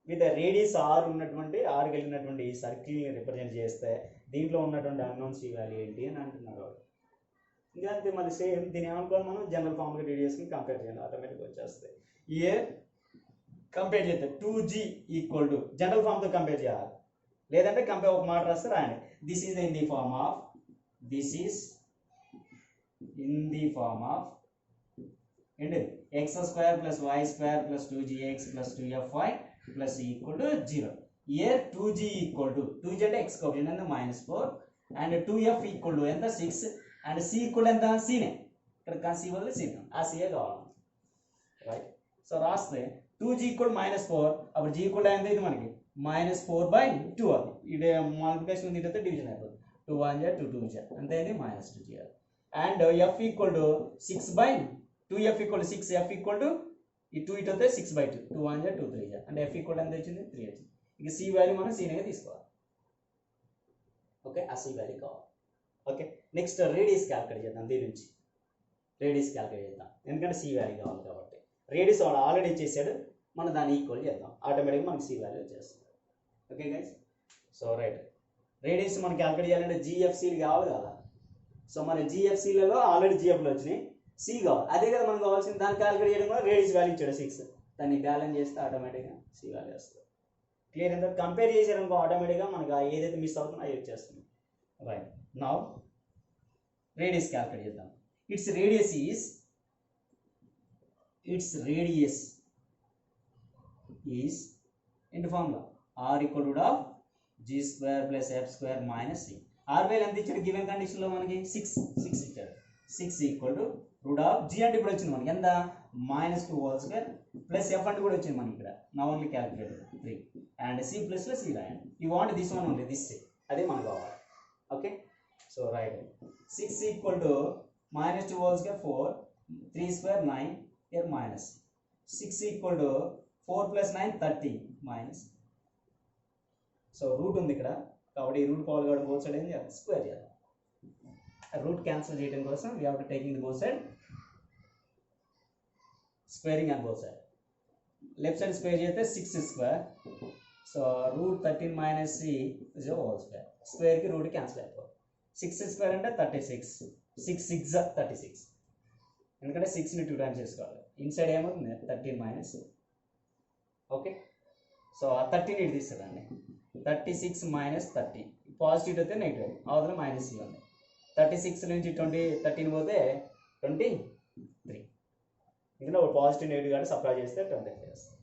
విత్ రేడియస్ r ఉన్నటువంటి r కలిగినటువంటి ఈ సర్కిల్ని రిప్రజెంట్ చేస్తే దీంట్లో ఉన్నటువంటి అన్నోన్ c వాల్యూ ఏంటి అని అంటున్నాడు వాడు. ఇంకా అంతే, మళ్ళీ సేమ్ దీని ఏమనుకోవాలి మనం, జనరల్ ఫార్ములా రేడియస్ని కంపేర్ చేయాలి, ఆటోమేటిక్గా వచ్చేస్తాయి. ఏ కంపేర్ చేస్తే 2g = జనరల్ ఫార్మ్తో కంపేర్ చేయాలి, లేదంటే కంపేర్ ఒక మాట రాస్తే రాయండి. This is in the form of, this is in the form of ఏంటి, x² + y² + 2gx + 2fy + c = 0. Here 2g = 2g అంటే x కోఎఫిషియంట్ ఎంత -4 అండ్ 2f = ఎంత 6 అండ్ c = ఎంత c నే, ఇక్కడ c వల్ల c ఆ c కావాలి, రైట్. సో రాస్తే 2g = -4, అప్పుడు g = ఎంత ఇది మనకి -4/2 అది. ఇది మల్టిప్లికేషన్ ఉంది, ఇటైతే డివిజన్ అయిపోతుంది. 2 1 2 2 అంతే, ఇది -2g. And f = 6/2f = 6, f ఈ 2 ఇటు అయితే 6/2, 2 1 2 3 అంటే f = ఎంత వచ్చింది 3 వచ్చింది. ఇక c వాల్యూ మనం c నే తీసుకోవాలి. ఓకే, ఆ c వాల్యూ కావాలి. ఓకే, నెక్స్ట్ రేడియస్ క్యాలిక్యులేట్ చేద్దాం. దీని నుంచి రేడియస్ క్యాలిక్యులేట్ చేద్దాం, ఎందుకంటే c వాల్యూ కావాలి కాబట్టి. రేడియస్ వాడు ఆల్రెడీ ఇచ్చేసాడు, మనం దాన్ని ఈక్వల్ చేద్దాం, ఆటోమేటిక్గా మనకి c వాల్యూ వచ్చేస్తుంది. Okay guys, so right, radius మనం క్యాలిక్యులేట్ చేయాలంటే జిఎఫ్సీలు కావాలి కదా. సో మన జిఎఫ్సీలలో ఆల్రెడీ జిఎఫ్లు వచ్చినాయి, సి కావాలి, అదే కదా మనకు కావాల్సింది. దాన్ని క్యాలిక్యులేట్ చేయడం కూడా రేడియస్ వాల్యూ ఇచ్చాడు 6, దాన్ని బ్యాలెన్స్ చేస్తే ఆటోమేటిక్గా సి వాల్యూ వస్తుంది. క్లియర్ ఎంత కంపేర్ చేసారనుకో ఆటోమేటిక్గా మనకు ఏదైతే మిస్ అవుతుందో అది వచ్చేస్తుంది. రైట్, నౌ రేడియస్ క్యాలిక్యులేట్ చేద్దాం. ఇట్స్ రేడియస్ ఈజ్ ఇంటి formula r = g² + f² - c. r value ఎంత ఇచ్చాడు గివెన్ కండిషన్లో మనకి 6 ఇచ్చాడు. 6 = g అంటే ఇప్పుడు వచ్చింది మనకి ఎంత -2² ప్లస్ f అంటే కూడా వచ్చింది మనకి ఇక్కడ. నా ఓన్లీ క్యాలిక్యులేట్ 3 అండ్ c ప్లస్లో c రాయండి. You want this one only, this అదే మనకు కావాలి. Okay, so right, 6 = -2² 4, 3² 9, here minus 6 = 4 + 9 30 minus. So root ఉంది ఇక్కడ కాబట్టి రూట్ పవర్ కావడం బోత్ సైడ్ ఏం చేయాలి, స్క్వేర్ చేయాలి. రూట్ క్యాన్సిల్ చేయడం కోసం we have to taking the both side squaring and both side. Left side square చేస్తే 6², సో √13 - c = హోల్ స్క్వేర్. స్క్వేర్కి రూట్ క్యాన్సిల్ అయిపోతుంది. 6² అంటే 36, 6 6 36, ఎందుకంటే 6ని 2 టైమ్స్ చేసుకోవాలి. ఇన్సైడ్ ఏమవుతుంది 13 - c. ఓకే, సో ఆ 13 ఇటు తీసుకురండి, 36 - 30, పాజిటివ్ అయితే నెగిటివ్, అవతల -c ఉంది. 36 నుంచి 13 పోతే 23, ఎందుకంటే ఒక పాజిటివ్ నెగిటివ్ కాబట్టి సప్లై చేస్తే 23 వస్తుంది.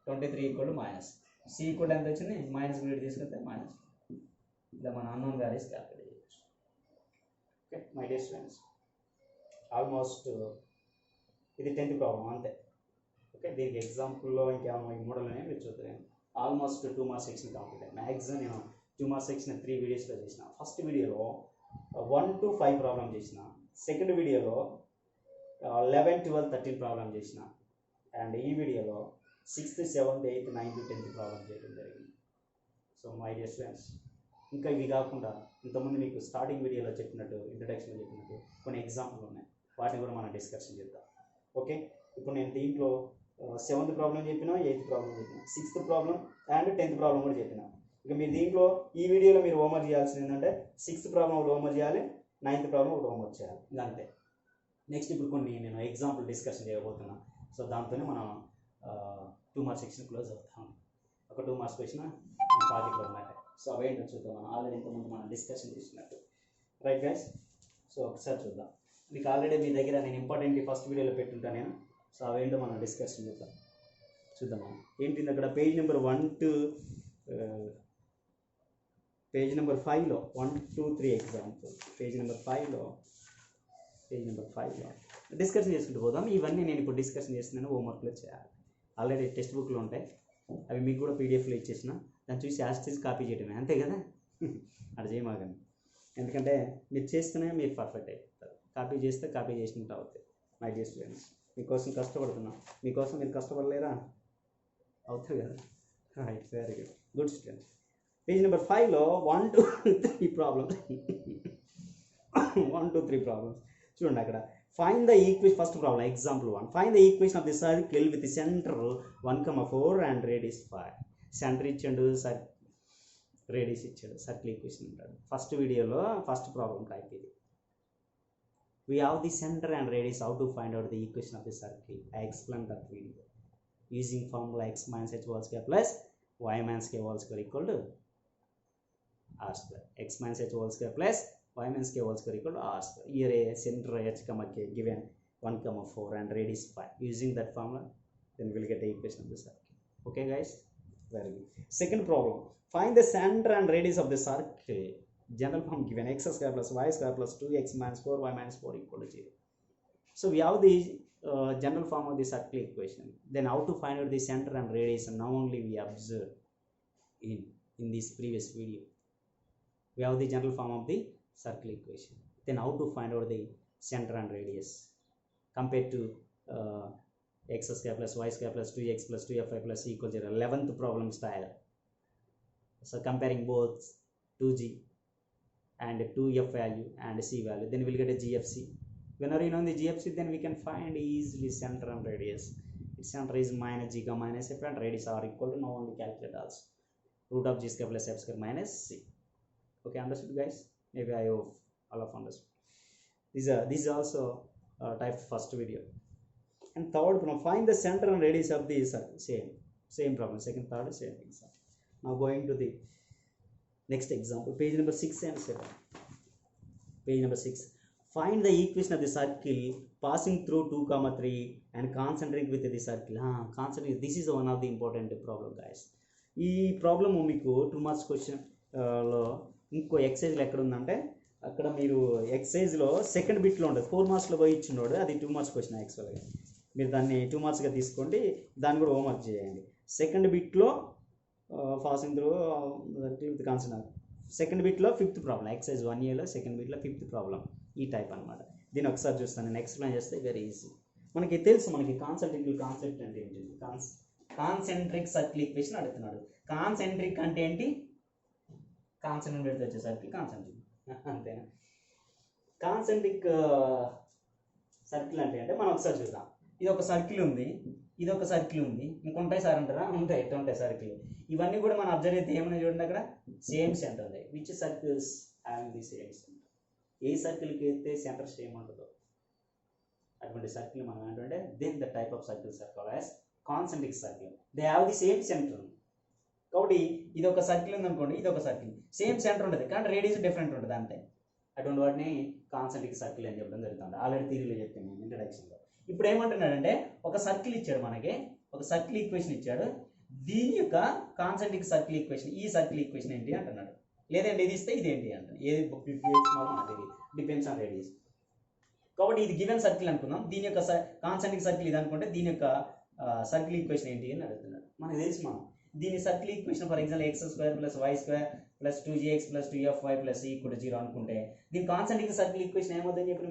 23 = c = ఎంత వచ్చింది -3 తీసుకుంటే -2. ఇలా మన అన్నోన్ వాల్యూస్ క్యాలిక్యులేట్ చేయొచ్చు. Okay my dear students, almost ఇది 10th ప్రాబ్లం అంతే. ఓకే, దీనికి ఎగ్జాంపుల్లో ఇంకేమన్నా ఈ మోడల్ అనేవి మీరు చూద్దాం. ఆల్మోస్ట్ 2 మార్క్స్ సెక్షన్ కంప్లీట్ అయ్యింది. మ్యాక్సిమం నేను 2 మార్క్స్ సెక్షన్ 3 వీడియోస్లో చేసిన. ఫస్ట్ వీడియోలో 1 to 5 ప్రాబ్లం చేసిన, సెకండ్ వీడియోలో 11, 12, 13 ప్రాబ్లం చేసిన, అండ్ ఈ వీడియోలో 6th, 7th, 8th, 9th, 10th problem చేయడం జరిగింది. సో మై డియర్ స్టూడెంట్స్, ఇంకా ఇవి కాకుండా ఇంతకుముందు మీకు స్టార్టింగ్ వీడియోలో చెప్పినట్టు ఇంట్రడక్షన్లో చెప్పినట్టు కొన్ని ఎగ్జాంపుల్ ఉన్నాయి, వాటిని కూడా మనం డిస్కషన్ చేద్దాం. ఓకే, ఇప్పుడు నేను దీంట్లో 7th ప్రాబ్లం చెప్పినా, 8th ప్రాబ్లం చెప్పినా, 6th problem and 10th problem కూడా చెప్పిన. ఇక మీరు దీంట్లో ఈ వీడియోలో మీరు హోంవర్క్ చేయాల్సింది ఏంటంటే 6th ప్రాబ్లం ఒకటి హోంవర్క్ చేయాలి, 9th ప్రాబ్లం ఒకటి హోంవర్క్ చేయాలి, ఇంకా అంతే. నెక్స్ట్ ఇప్పుడు కొన్ని నేను ఎగ్జాంపుల్ డిస్కషన్ చేయబోతున్నా. సో దాంతోనే మనం 2 మార్క్స్ సెక్షన్ క్లోజ్ అవుతాం. ఒక 2 మార్క్స్ క్వశ్చన్ పాకెట్లో ఉన్నట్టే. సో అవేంటో చూద్దాం. మనం ఆల్రెడీ ఇంతకుముందు మనం డిస్కషన్ చేసినట్టు. రైట్ గైస్, సో ఒకసారి చూద్దాం. మీకు ఆల్రెడీ మీ దగ్గర నేను ఇంపార్టెంట్ ఫస్ట్ వీడియోలో పెట్టుంటాను నేను. సో అవేంటో మనం డిస్కషన్ చేద్దాం. చూద్దాం మనం ఏంటి అక్కడ పేజ్ నెంబర్ 5లో 1, 2, 3 ఎగ్జాంపుల్. పేజ్ నెంబర్ 5లో డిస్కషన్ చేసుకుంటూ పోదాం. ఇవన్నీ నేను ఇప్పుడు డిస్కషన్ చేస్తున్నాను, హోంవర్క్లో చేయాలి. ఆల్రెడీ టెక్స్ట్ బుక్లో ఉంటాయి, అవి మీకు కూడా పీడిఎఫ్లో ఇచ్చేసిన, దాన్ని చూసి యాస్టీజ్ కాపీ చేయడమే, అంతే కదా. అది చేయమాకండి, ఎందుకంటే మీరు చేస్తేనే మీరు పర్ఫెక్ట్ అయిపోతారు. కాపీ చేస్తే కాపీ చేసినట్టు అవుతాయి. మై డియర్ స్టూడెంట్స్, మీకోసం కష్టపడుతున్నా, మీకోసం మీరు కష్టపడలేరా? అవుతారు కదా. Right, very good, good students. Page number 5లో 1, 2, 3 ప్రాబ్లమ్స్. 1, 2, 3 ప్రాబ్లమ్స్ చూడండి. అక్కడ find the equation, first problem example 1. Find the equation of the circle with centre 1,4 and radius 5. Centre ఇచ్చాడు, రేడియస్ ఇచ్చాడు, సర్కిల్ ఈక్వేషన్ ఉంటాడు. ఫస్ట్ వీడియోలో ఫస్ట్ ప్రాబ్లం టైప్ ఇది. We have the center and radius. How to find out the equation of the circle? I explained that video using formula x minus h whole square plus y minus k whole square equal to r square. X minus h whole square plus y minus k whole square equal to r square. Here a center h comma k given 1,4 and radius 5. Using that formula, then we'll get the equation of the circle. Okay guys, very good. Second problem, find the center and radius of the circle. General form given x square plus y square plus 2x minus 4y minus 4 equal to 0. So we have the general form of the circle equation. Then how to find out the center and radius? And now only we observe in this previous video. We have the general form of the circle equation. Then how to find out the center and radius compared to x square plus y square plus 2x plus 2fy plus c equals 0. 11th problem style. So comparing both 2g and 2f value and c value, then we'll get a GFC. Whenever you know the GFC, then we can find easily center and radius. Its center is minus g minus f and radius are equal to, now only calculate also root of g square plus f square minus c. Okay, understood guys? Maybe I hope all of understood. This is also type first video. And third problem, find the center and radius of the circle. Same problem. Second, third, same example. Now going to the next example, page number 6 and 7. Page number 6. Find the equation of the circle passing through 2,3 and concentric with the circle. Concentric. This is one of the important problem, guys. ఈ ప్రాబ్లమ్ మీకు 2 మార్క్స్ క్వశ్చన్ లో ఇంకో ఎక్సైజ్లో ఎక్కడ ఉందంటే, అక్కడ మీరు ఎక్సైజ్లో సెకండ్ బిట్లో ఉంటుంది, 4 మార్క్స్లో పోయి ఇచ్చినోడు, అది 2 మార్క్స్ క్వశ్చన్ యాక్చువల్గా. మీరు దాన్ని 2 మార్క్స్గా తీసుకోండి, దాన్ని కూడా హోంవర్క్ చేయండి. సెకండ్ బిట్లో passing through with concept. Second బిట్లో 5th ప్రాబ్లం, ఎక్సైజ్ 1Aలో సెకండ్ బిట్లో 5th ప్రాబ్లం ఈ టైప్ అనమాట. దీన్ని ఒకసారి చూస్తాను, నేను ఎక్స్ప్లెయిన్ చేస్తే వెరీ ఈజీ. మనకి తెలుసు, మనకి కాన్సెప్ట్ అంటే ఏంటి, కాన్సెంట్రిక్ సర్కిల్ ఈక్వేషన్ అడుగుతున్నాడు. కాన్సెంట్రిక్ అంటే ఏంటి, కాన్సెంట్రిక్ పెడితే వచ్చేసరికి కాన్సెంట్రిక్, అంతేనా. కాన్సెంట్రిక్ సర్కిల్ అంటే మనం ఒకసారి చూద్దాం. ఇది ఒక సర్కిల్ ఉంది, ఇది ఒక సర్కిల్ ఉంది, ఇంకొంటాయి సార్ అంటారా, ఉంటాయి, ఎట్లా ఉంటాయి సర్కిల్. ఇవన్నీ కూడా మనం అబ్జర్వ్ అయితే ఏమైనా చూడండి, అక్కడ సేమ్ సెంటర్ ఉంది. Which circles having the same centre? ఏ సర్కిల్కి అయితే సెంటర్ సేమ్ ఉంటుందో అటువంటి సర్కిల్ మనం ఏంటంటే, then the type of circles are called as concentric circle. They have the same centre. కాబట్టి ఇది ఒక సర్కిల్ ఉంది అనుకోండి, ఇది ఒక సర్కిల్, సేమ్ సెంటర్ ఉంటుంది కానీ రేడియస్ డిఫరెంట్ ఉంటుంది అంతే. అటువంటి వాటిని కాన్సెంట్రిక్ సర్కిల్ అని చెప్పడం జరుగుతుంది. ఆల్రెడీ థియరీలో చెప్పాను ఇంట్రడక్షన్లో. ఇప్పుడు ఏమంటున్నాడంటే, ఒక సర్కిల్ ఇచ్చాడు మనకి, ఒక సర్కిల్ ఈక్వేషన్ ఇచ్చాడు. దీని యొక్క కాన్సెంట్రిక్ సర్కిల్ ఈక్వేషన్, ఈ సర్కిల్ ఈక్వేషన్ ఏంటి అంటున్నాడు. లేదంటే ఇది ఇస్తే ఇదేంటి అంటాడు. ఏది డిపెండ్స్ ఆన్ రేడియస్. కాబట్టి ఇది గివెన్ సర్కిల్ అనుకుందాం, దీని యొక్క కాన్సెంట్రిక్ సర్కిల్ ఇది అనుకుంటే దీని యొక్క సర్కిల్ ఈక్వేషన్ ఏంటి అని అడుగుతున్నాడు. మనకు తెలుసు, మనం దీని circle equation for example x square plus y square plus 2gx plus 2fy plus c = 0 అనుకుంటే, దీని కాన్సెంట్రిక్ సర్కిల్ ఈక్వేషన్ ఏమవుతుందని చెప్పిన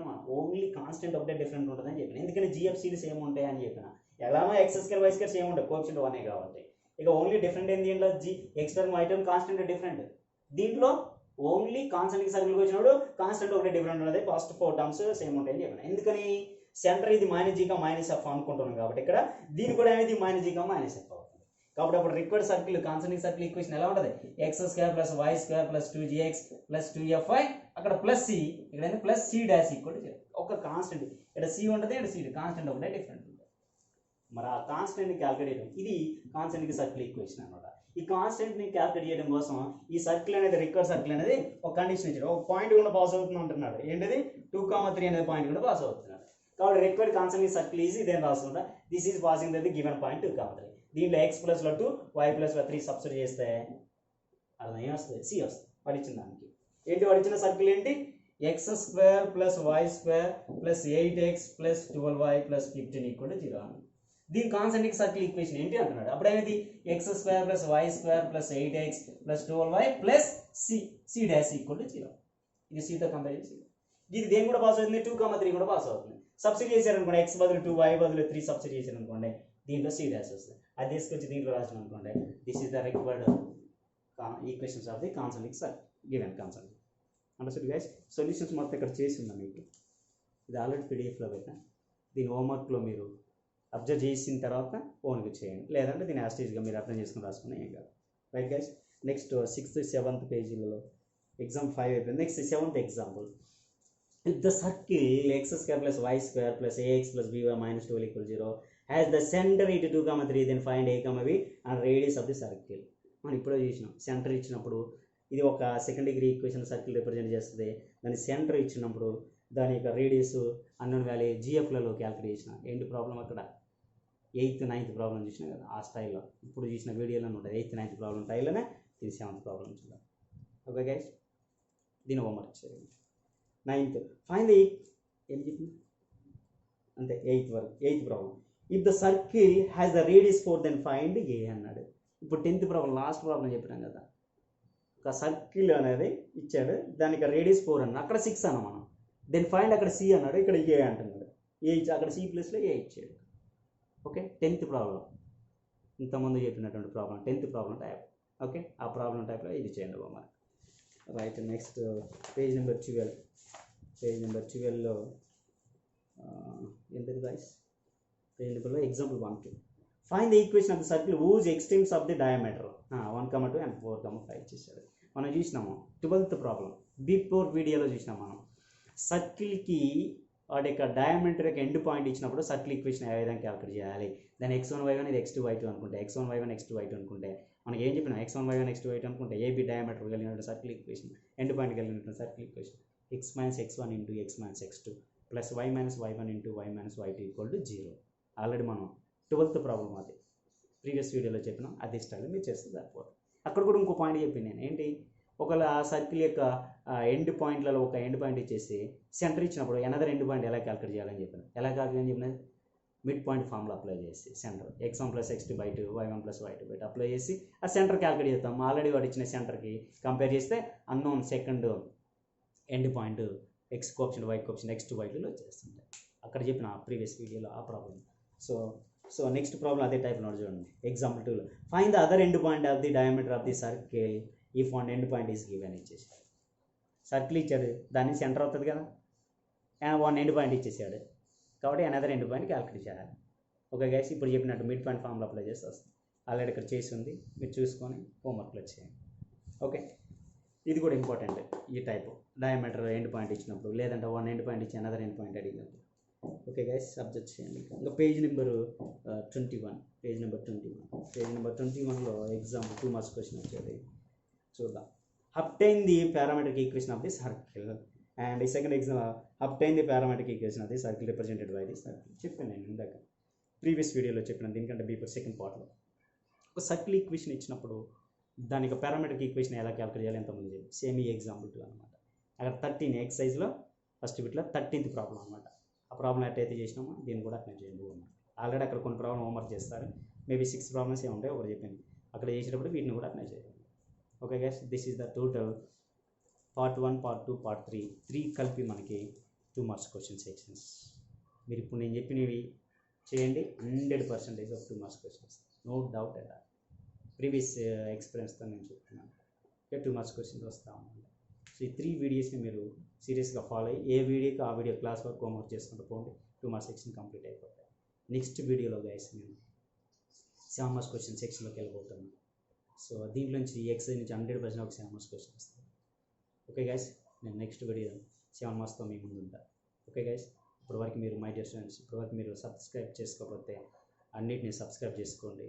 మనం ఓన్లీ కాన్స్టెంట్ ఒకటే డిఫరెంట్ ఉంటుందని చెప్పిన. ఎందుకంటే GFCలు సేమ్ ఉంటాయి అని చెప్పిన. ఎలానో x square y square same ఉంటాయి, కోఎఫిషియంట్ 1 కాబట్టి. ఇక ఓన్లీ డిఫరెంట్ ఏంటి దీంట్లో X term why term constant different. దీంట్లో ఓన్లీ కాన్స్టెంట్ సర్కిల్కి వచ్చినప్పుడు కాన్స్టెంట్ ఒకటే డిఫరెంట్ ఉంటుంది, ఫస్ట్ 4 టర్మ్స్ సేమ్ ఉంటాయని చెప్పాను. ఎందుకని సెంటర్ ఇది -g -f అనుకుంటున్నాం కాబట్టి ఇక్కడ దీని కూడా అనేది -g -f అవుతుంది. కాబట్టి అప్పుడు required circle concentric circle equation ఎలా ఉంటుంది, x² + y² + 2gx + 2fy అక్కడ ప్లస్ c ఇక్కడ plus c dash equal to 0. ఒక కాన్స్టెంట్ ఇక్కడ c ఉంటుంది, ఇక్కడ c కాన్స్టెంట్ ఒకటే డిఫరెంట్ ఉంటుంది. మరి ఆ కాన్స్టెంట్ని క్యాల్కులేట్ చేయడం ఇది కాన్సెంట్రిక్ సర్కిల్ ఈక్వేషన్ అనమాట. ఈ కాన్స్టెంట్ని క్యాల్కులేట్ చేయడం కోసం ఈ సర్కిల్ అనేది రిక్వైర్డ్ సర్కిల్ అనేది ఒక కండిషన్ ఇచ్చాడు, ఒక పాయింట్ కూడా పాస్ అవుతుంది అంటున్నాడు. ఏంటిది 2,3 అనేది పాయింట్ కూడా పాస్ అవుతున్నాడు. కాబట్టి రిక్వైర్డ్ కాన్సెంట్రిక్ సర్కిల్ ఈజ్ ఇదేం రాసుకుంటా, this is passing the given point 2,3. దీంట్లో x + 2 y + 3 సబ్స్టిట్యూట్ చేస్తే అర్థం ఏమొస్తుంది, c వస్తుంది. వాడిచ్చిన దానికి ఏంటి, వాడిచ్చిన సర్కిల్ ఏంటి, x² + y² + 8x + 12y + 15 = 0. దీని కాన్సెంట్రిక్ సర్కిల్ ఈక్వేషన్ ఏంటి అంటున్నాడు. అప్పుడు అనేది x² + y² + 8x + 12y + c dash = 0. ఇది c తో కంపేర్ చేసి ఇది దేని కూడా పాస్ అవుతుంది, 2,3 కూడా పాస్ అవుతుంది. సబ్స్టిట్యూట్ చేశారనుకోండి, x బదులు 2 y బదులు 3 సబ్స్టిట్యూట్ చేశారనుకోండి, దీంట్లో c డాష్ వస్తుంది. అది తీసుకొచ్చి దీంట్లో రాసిన అనుకోండి, this is the required equations of the concentric circle given concentric. Understood guys. Solutions మొత్తం ఇక్కడ చేసి ఉందా మీకు, ఇది ఆల్రెడీ పీడిఎఫ్లో పెట్టా. దీని హోంవర్క్లో మీరు అబ్జర్వ్ చేసిన తర్వాత ఓన్గా చేయండి, లేదంటే దీన్ని యాస్టేజ్గా మీరు అర్థం చేసుకుని రాసుకుని ఏం కాదు. Right guys. Next 6th 7th పేజీలలో ఎగ్జామ్ 5 అయిపోయింది. Next 7th example. If the circle x² + y² + ax + by - 12 = 0 has the center at 2,3, then find a, b and radius of the circle. మనం ఇప్పుడే చూసినాం, సెంటర్ ఇచ్చినప్పుడు ఇది ఒక second degree equation circle represent చేస్తుంది. దాని సెంటర్ ఇచ్చినప్పుడు దాని యొక్క రేడియస్ అన్నోన్ వాల్యూ జిఎఫ్లలో క్యాల్కులేట్ చేసిన. ఏంటి ప్రాబ్లం అక్కడ 8th 9th ప్రాబ్లం చూసినా కదా ఆ స్టైల్లో, ఇప్పుడు చూసిన వీడియోలో ఉంటుంది 8th 9th ప్రాబ్లం స్టైల్లోనే ఇది 7th ప్రాబ్లం చూద్దాం. ఓకే గైస్, దీని హోంవర్క్ చేయండి. 9th ఫైండ్ ది ఏం చెప్పింది అంతే 8th వరకు. 8th problem, if the circle has the radius 4 then find A అన్నాడు. ఇప్పుడు 10th ప్రాబ్లం లాస్ట్ ప్రాబ్లం చెప్పినాం కదా, ఒక సర్కిల్ అనేది ఇచ్చాడు, దానికి రేడియస్ 4 అన్నాడు, అక్కడ 6 అన్న మనం, దెన్ ఫైండ్ అక్కడ c అన్నాడు, ఇక్కడ ఏ అంటున్నాడు, ఏ అక్కడ c ప్లస్లో ఏ ఇచ్చాడు. ఓకే, 10th ప్రాబ్లం ఇంతకుముందు చెప్పినటువంటి problem 10th problem type. Okay, ఆ ప్రాబ్లం టైప్లో ఇది చేయండి బొమ్మ. Right. Next page number 12. Page number 12లో ఎంతది గైస్, పేజ్ నెంబర్లో example 1 find the equation of the circle whose extremes of the diameter 1,2 and 4,5 ఇచ్చేసాడు. మనం చూసినాము 12th ప్రాబ్లం బిఫోర్ వీడియోలో చూసినాం. మనం సర్కిల్కి వాటి యొక్క డయామీటర్ యొక్క ఎండ్ పాయింట్ ఇచ్చినప్పుడు సర్కిల్ ఈక్వేషన్ ఏ విధంగా క్యాల్కులేట్ చేయాలి. దాని x1 y1 ఇది x2 y2 అనుకుంటే, x1 y1 x2 y2 అనుకుంటే మనకి ఏం చెప్పినా x1 y1 x2 y2 అనుకుంటే ఏబి డయామీటర్ కలిగినటువంటి సర్కిల్ ఈక్వేషన్, ఎండ్ పాయింట్ కలిగినటువంటి circle equation x - x1 × x - x2 + y - y1 × y - y2 = 0. Already మనం 12th ప్రాబ్లం అది ప్రీవియస్ వీడియోలో చెప్పినాం, అది స్టైల్ మీరు చేస్తే సరిపోతుంది. అక్కడ కూడా ఇంకో పాయింట్ చెప్పింది నేను, ఏంటి ఒకవేళ ఆ సర్కిల్ యొక్క ఎండ్ పాయింట్లలో ఒక ఎండ్ పాయింట్ ఇచ్చేసి సెంటర్ ఇచ్చినప్పుడు ఎనదర్ ఎండ్ పాయింట్ ఎలా క్యాల్కులేట్ చేయాలని చెప్పాను. ఎలా క్యాల్కులేట్ చెప్పిన మిడ్ పాయింట్ ఫార్ములా అప్లై చేసి centre x1 + x2/2 y1 + y2/2 apply చేసి ఆ సెంటర్ క్యాల్కులేట్ చేస్తాం. ఆల్రెడీ వాడు ఇచ్చిన సెంటర్కి కంపేర్ చేస్తే unknown second end point x coefficient y coefficient x2 y2లో వచ్చేస్తుంటాయి. అక్కడ చెప్పిన ప్రీవియస్ వీడియోలో ఆ ప్రాబ్లం. సో నెక్స్ట్ ప్రాబ్లం అదే టైప్ నోట్ చూడండి. ఎగ్జాంపుల్ 2లో find the other end point of the diameter of the circle if one end point is given ఇచ్చేసి సర్కిల్ ఇచ్చాడు, దాన్ని సెంటర్ అవుతుంది కదా, వన్ ఎండ్ పాయింట్ ఇచ్చేసాడు కాబట్టి అనదర్ ఎండ్ పాయింట్ క్యాల్కులేట్ చేయాలి. ఓకే గైస్, ఇప్పుడు చెప్పినట్టు మిడ్ పాయింట్ ఫార్ములా అప్లై చేస్తే వస్తుంది. ఆల్రెడీ ఇక్కడ చేసి ఉంది, మీరు చూసుకొని హోంవర్క్లో చేయండి. ఓకే, ఇది కూడా ఇంపార్టెంట్. ఈ టైప్ డయామీటర్ ఎండ్ పాయింట్ ఇచ్చినప్పుడు, లేదంటే వన్ ఎండ్ పాయింట్ ఇచ్చి అనదర్ ఎండ్ పాయింట్ అడిగినప్పుడు. ఓకే గైస్, అబ్జర్వ్ చేయండి. ఇంకా పేజ్ నెంబర్ 21. పేజ్ నెంబర్ 21లో ఎగ్జాంపుల్ 2 మార్క్స్ క్వశ్చన్ వచ్చేది చూద్దాం. Obtain the parametric equation of the circle. And ఈ second exam obtain the parametric equation of the circle represented by the circle. చెప్పాను నేను ఇందాక ప్రీవియస్ వీడియోలో చెప్పినాను, దీనికంటే బిఫోర్ సెకండ్ పార్ట్లో. ఒక సర్కిల్ ఈక్వేషన్ ఇచ్చినప్పుడు దానికి పారామెట్రిక్ ఈక్వేషన్ ఎలా క్యాల్కులేట్ చేయాలి ఎంతమంది చెప్పి సేమ్ ఈ ఎగ్జాంపుల్ 2 అనమాట. అక్కడ 13 ఎక్సైజ్లో ఫస్ట్ బిట్లో 13th ప్రాబ్లం అనమాట. ఆ ప్రాబ్లం ఎట్టయితే చేసినామో దీన్ని కూడా అట్లా చేయండి. ఆల్రెడీ అక్కడ కొన్ని ప్రాబ్లం హోంవర్క్ చేస్తారు, మేబీ 6 ప్రాబ్లమ్స్ ఏముంటాయి ఒకటి చెప్పింది, అక్కడ చేసేటప్పుడు వీటిని కూడా అట్లా చేయండి. Okay guys, this is the total part 1, part 2, part 3 కలిపి మనకి 2 మార్క్స్ క్వశ్చన్ సెక్షన్స్. మీరు ఇప్పుడు నేను చెప్పినవి చేయండి, 100% of 2 marks questions, no doubt at all. Previous ఎక్స్పీరియన్స్తో నేను చెప్తున్నాను. ఓకే, 2 మార్క్స్ క్వశ్చన్స్ వస్తూ ఉన్నాయి. సో ఈ 3 వీడియోస్ని మీరు సీరియస్గా ఫాలో అయ్యి ఏ వీడియోకి ఆ వీడియో క్లాస్ వర్క్ హోంవర్క్ చేసుకుంటూ పోండి. 2 మార్క్స్ సెక్షన్ కంప్లీట్ అయిపోతాయి. నెక్స్ట్ వీడియోలో గైస్ నేను 7 మార్క్స్ క్వశ్చన్ సెక్షన్లోకి వెళ్ళిపోతున్నాను. సో దీంట్లోంచి ఈ ఎక్సైజ్ నుంచి 100% ఒక 7 మార్క్స్ క్వశ్చన్ వస్తుంది. ఓకే గైస్, నేను నెక్స్ట్ వీడియో 7 మార్క్స్తో మీ ముందు ఉంటాను. ఓకే గైస్, ఇప్పటి వరకు మీరు మై డియర్ స్టూడెంట్స్ ఇప్పటి వరకు మీరు సబ్స్క్రైబ్ చేసుకోకపోతే అన్నిటిని సబ్స్క్రైబ్ చేసుకోండి.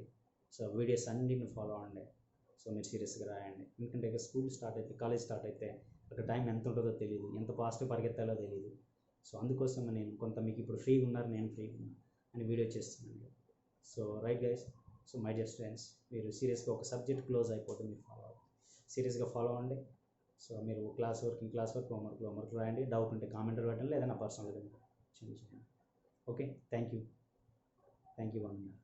సో వీడియోస్ అన్నిటిని ఫాలో అవ్వండి. సో మీరు సీరియస్గా రాయండి. ఎందుకంటే ఇక స్కూల్ స్టార్ట్ అయితే, కాలేజ్ స్టార్ట్ అయితే అక్కడ టైం ఎంత ఉంటుందో తెలియదు, ఎంత ఫాస్ట్గా పరిగెత్తాలో తెలియదు. సో అందుకోసం నేను కొంత మీకు ఇప్పుడు ఫ్రీగా ఉన్నారు, నేను ఫ్రీగా ఉన్నాను అని వీడియో చేస్తున్నాను. So right guys, so my dear students మీరు సీరియస్గా ఒక సబ్జెక్ట్ క్లోజ్ అయిపోతుంది, మీరు ఫాలో అవ్వండి, సీరియస్గా ఫాలో అవ్వండి. సో మీరు క్లాస్ వర్క్ హోంవర్క్ రాయండి. డౌట్ ఉంటే కామెంట్లో పెట్టండి, లేదా నా పర్సనల్గా చేయండి. Okay, thank you 1 minute.